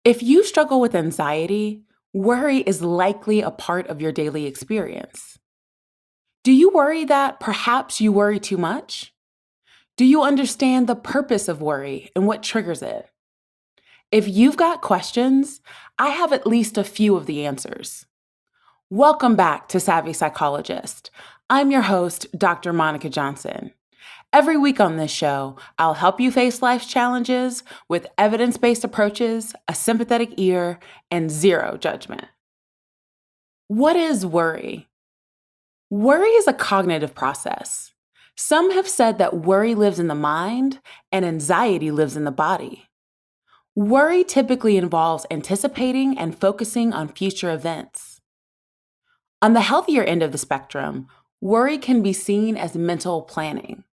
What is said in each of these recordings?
If you struggle with anxiety, worry is likely a part of your daily experience. Do you worry that perhaps you worry too much? Do you understand the purpose of worry and what triggers it? If you've got questions, I have at least a few of the answers. Welcome back to Savvy Psychologist. I'm your host, Dr. Monica Johnson. Every week on this show, I'll help you face life's challenges with evidence-based approaches, a sympathetic ear, and zero judgment. What is worry? Worry is a cognitive process. Some have said that worry lives in the mind and anxiety lives in the body. Worry typically involves anticipating and focusing on future events. On the healthier end of the spectrum, worry can be seen as mental planning.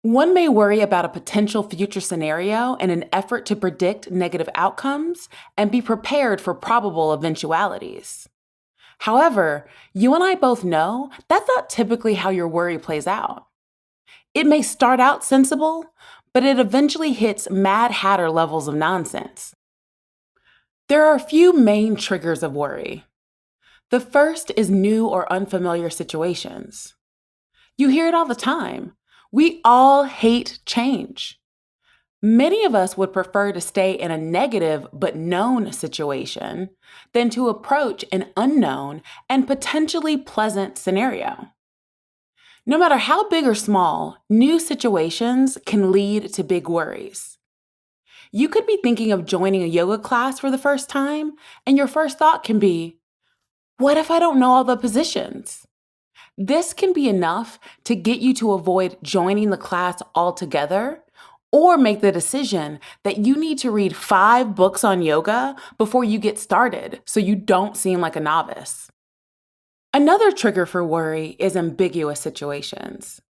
One may worry about a potential future scenario in an effort to predict negative outcomes and be prepared for probable eventualities. However, you and I both know that's not typically how your worry plays out. It may start out sensible, but it eventually hits Mad Hatter levels of nonsense. There are a few main triggers of worry. The first is new or unfamiliar situations. You hear it all the time. We all hate change. Many of us would prefer to stay in a negative but known situation than to approach an unknown and potentially pleasant scenario. No matter how big or small, new situations can lead to big worries. You could be thinking of joining a yoga class for the first time, and your first thought can be, what if I don't know all the positions? This can be enough to get you to avoid joining the class altogether or make the decision that you need to read 5 books on yoga before you get started so you don't seem like a novice. Another trigger for worry is ambiguous situations.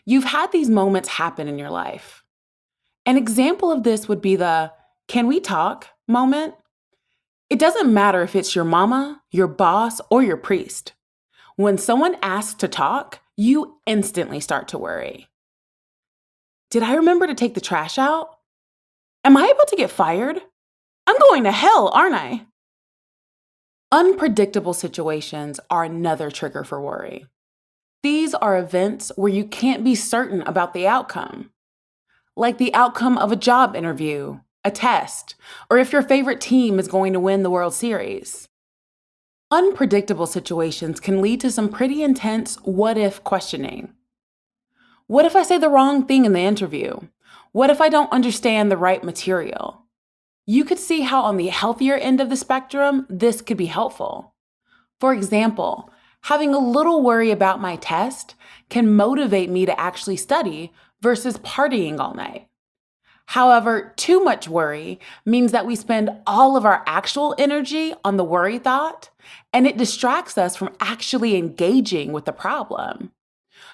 You've had these moments happen in your life. An example of this would be the "can we talk" moment. It doesn't matter if it's your mama, your boss, or your priest. When someone asks to talk, you instantly start to worry. Did I remember to take the trash out? Am I about to get fired? I'm going to hell, aren't I? Unpredictable situations are another trigger for worry. These are events where you can't be certain about the outcome, like the outcome of a job interview, a test, or if your favorite team is going to win the World Series. Unpredictable situations can lead to some pretty intense what-if questioning. What if I say the wrong thing in the interview? What if I don't understand the right material? You could see how on the healthier end of the spectrum, this could be helpful. For example, having a little worry about my test can motivate me to actually study versus partying all night. However, too much worry means that we spend all of our actual energy on the worry thought, and it distracts us from actually engaging with the problem.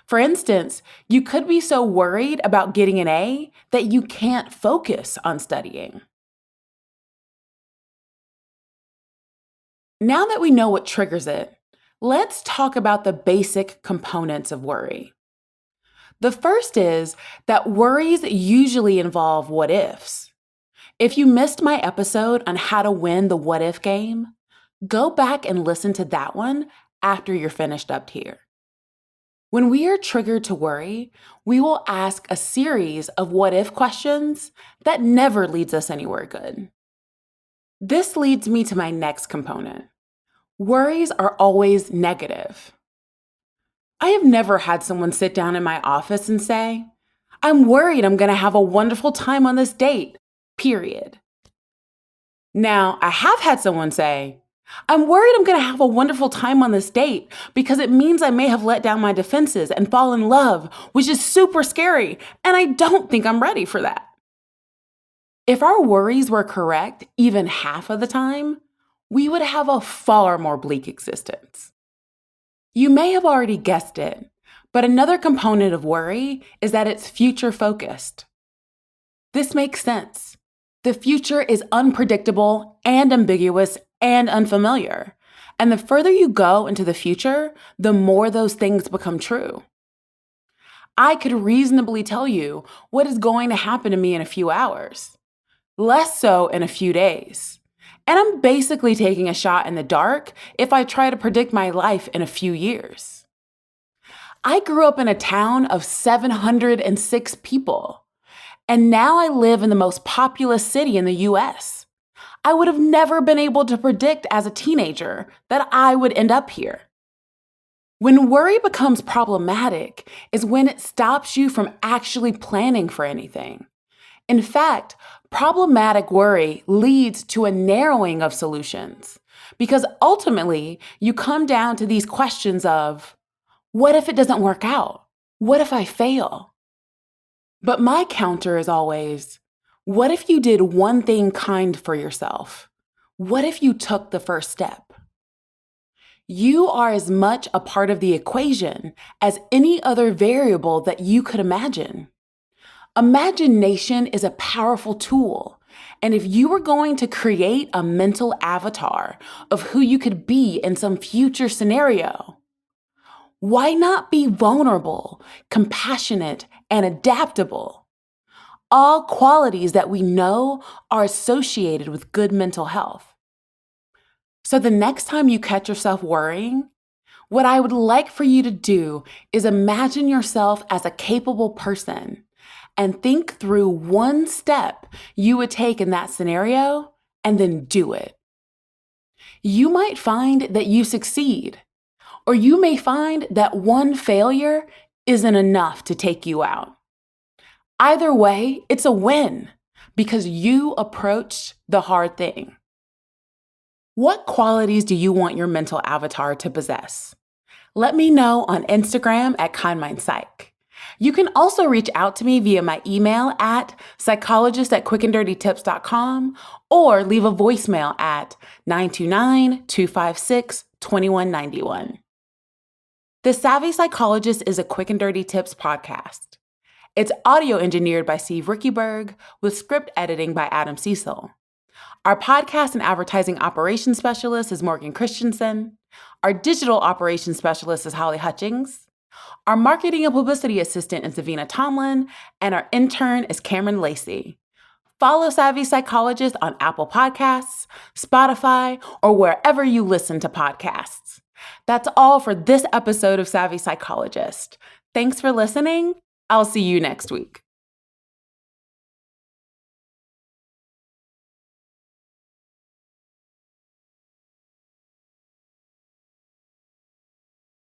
For instance, you could be so worried about getting an A that you can't focus on studying. Now that we know what triggers it, let's talk about the basic components of worry. The first is that worries usually involve what ifs. If you missed my episode on how to win the what if game, go back and listen to that one after you're finished up here. When we are triggered to worry, we will ask a series of what if questions that never leads us anywhere good. This leads me to my next component. Worries are always negative. I have never had someone sit down in my office and say, I'm worried I'm going to have a wonderful time on this date, period. Now, I have had someone say, I'm worried I'm going to have a wonderful time on this date because it means I may have let down my defenses and fall in love, which is super scary, and I don't think I'm ready for that. If our worries were correct even half of the time, we would have a far more bleak existence. You may have already guessed it, but another component of worry is that it's future-focused. This makes sense. The future is unpredictable and ambiguous and unfamiliar, and the further you go into the future, the more those things become true. I could reasonably tell you what is going to happen to me in a few hours. less so in a few days. And I'm basically taking a shot in the dark if I try to predict my life in a few years. I grew up in a town of 706 people, and now I live in the most populous city in the US. I would have never been able to predict as a teenager that I would end up here. When worry becomes problematic is when it stops you from actually planning for anything. In fact, problematic worry leads to a narrowing of solutions because ultimately you come down to these questions of, what if it doesn't work out? What if I fail? But my counter is always, what if you did one thing kind for yourself? What if you took the first step? You are as much a part of the equation as any other variable that you could imagine. Imagination is a powerful tool, and if you were going to create a mental avatar of who you could be in some future scenario, why not be vulnerable, compassionate, and adaptable? All qualities that we know are associated with good mental health. So the next time you catch yourself worrying, what I would like for you to do is imagine yourself as a capable person and think through one step you would take in that scenario and then do it. You might find that you succeed, or you may find that one failure isn't enough to take you out. Either way, it's a win because you approached the hard thing. What qualities do you want your mental avatar to possess? Let me know on Instagram at KindMindPsych. You can also reach out to me via my email at psychologist@quickanddirtytips.com or leave a voicemail at 929-256-2191. The Savvy Psychologist is a Quick and Dirty Tips podcast. It's audio engineered by Steve Rickyberg with script editing by Adam Cecil. Our podcast and advertising operations specialist is Morgan Christensen. Our digital operations specialist is Holly Hutchings. Our marketing and publicity assistant is Davina Tomlin, and our intern is Cameron Lacey. Follow Savvy Psychologist on Apple Podcasts, Spotify, or wherever you listen to podcasts. That's all for this episode of Savvy Psychologist. Thanks for listening. I'll see you next week.